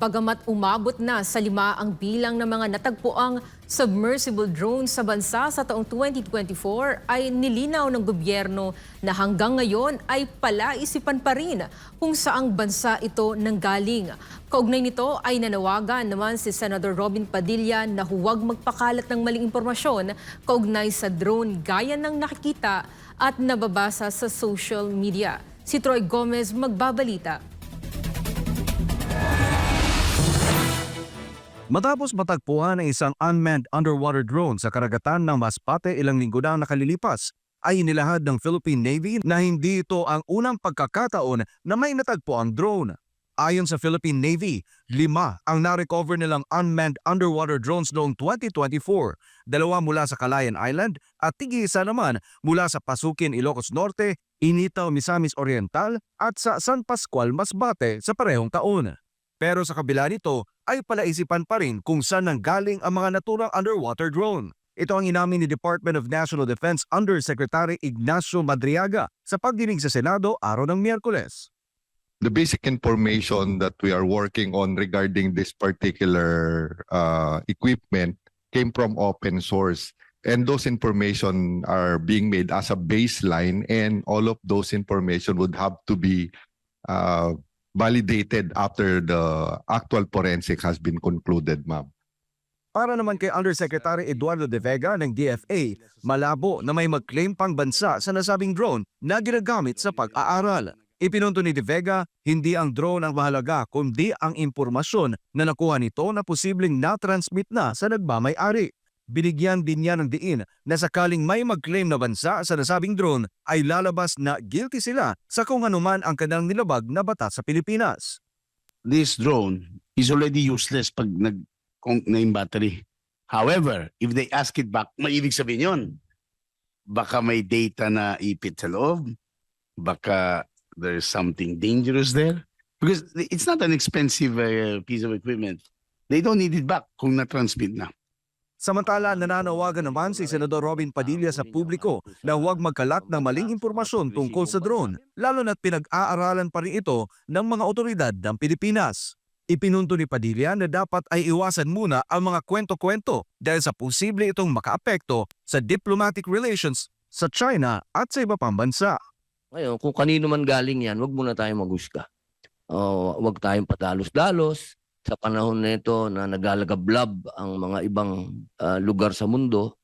Bagamat umabot na sa 5 ang bilang ng mga natagpuang submersible drones sa bansa sa taong 2024, ay nilinaw ng gobyerno na hanggang ngayon ay palaisipan pa rin kung saang bansa ito nanggaling. Kaugnay nito ay nanawagan naman si Senador Robin Padilla na huwag magpakalat ng maling impormasyon kaugnay sa drone gaya ng nakikita at nababasa sa social media. Si Troy Gomez magbabalita. Matapos matagpuan ng isang unmanned underwater drone sa karagatan ng Masbate ilang linggo na nakalilipas, ay inilahad ng Philippine Navy na hindi ito ang unang pagkakataon na may natagpo ang drone. Ayon sa Philippine Navy, 5 ang na-recover nilang unmanned underwater drones noong 2024, 2 mula sa Calayan Island at tig-isa naman mula sa Pasukin, Ilocos Norte, Initaw, Misamis Oriental at sa San Pascual, Masbate sa parehong taon. Pero sa kabila nito ay palaisipan pa rin kung saan nanggaling ang mga naturang underwater drone. Ito ang inamin ni Department of National Defense Undersecretary Ignacio Madriaga sa pagdinig sa Senado araw ng Miyerkules. The basic information that we are working on regarding this particular equipment came from open source. And those information are being made as a baseline, and all of those information would have to be validated after the actual forensic has been concluded, ma'am. Para naman kay Undersecretary Eduardo De Vega ng DFA, malabo na may mag-claim pang bansa sa nasabing drone na ginagamit sa pag-aaral. Ipinunto ni De Vega, hindi ang drone ang mahalaga kundi ang impormasyon na nakuha nito na posibleng na-transmit na sa nagmamay-ari. Binigyan din niya ng diin na sakaling may mag-claim na bansa sa nasabing drone ay lalabas na guilty sila sa kung anuman ang kanilang nilabag na batas sa Pilipinas. This drone is already useless pag na yung battery. However, if they ask it back, may ibig sabihin yun. Baka may data na ipit sa loob. Baka there's something dangerous there. Because it's not an expensive piece of equipment. They don't need it back kung na-transmit na. Samantala, nananawagan naman si Senador Robin Padilla sa publiko na huwag magkalat ng maling impormasyon tungkol sa drone, lalo na't pinag-aaralan pa rin ito ng mga otoridad ng Pilipinas. Ipinunto ni Padilla na dapat ay iwasan muna ang mga kwento-kwento dahil sa posible itong makaapekto sa diplomatic relations sa China at sa iba pang bansa. Ngayon, kung kanino man galing yan, huwag muna tayong maghusga. Huwag tayong padalos-dalos. Sa panahon na ito na naglalagablab ang mga ibang lugar sa mundo,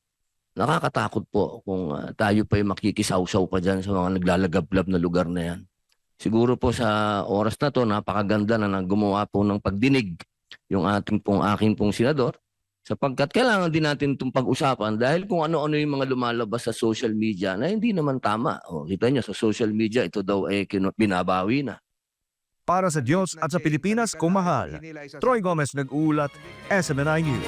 nakakatakot po kung tayo pa yung makikisawsaw pa dyan sa mga naglalagablab na lugar na yan. Siguro po sa oras na to, napakaganda na gumawa po ng pagdinig yung aking pong senador, sapagkat kailangan din natin itong pag-usapan dahil kung ano-ano yung mga lumalabas sa social media na hindi naman tama. Kita nyo, sa social media, ito daw binabawi na. Para sa Diyos at sa Pilipinas, kumahal. Troy Gomez nag-uulat, SMNI News.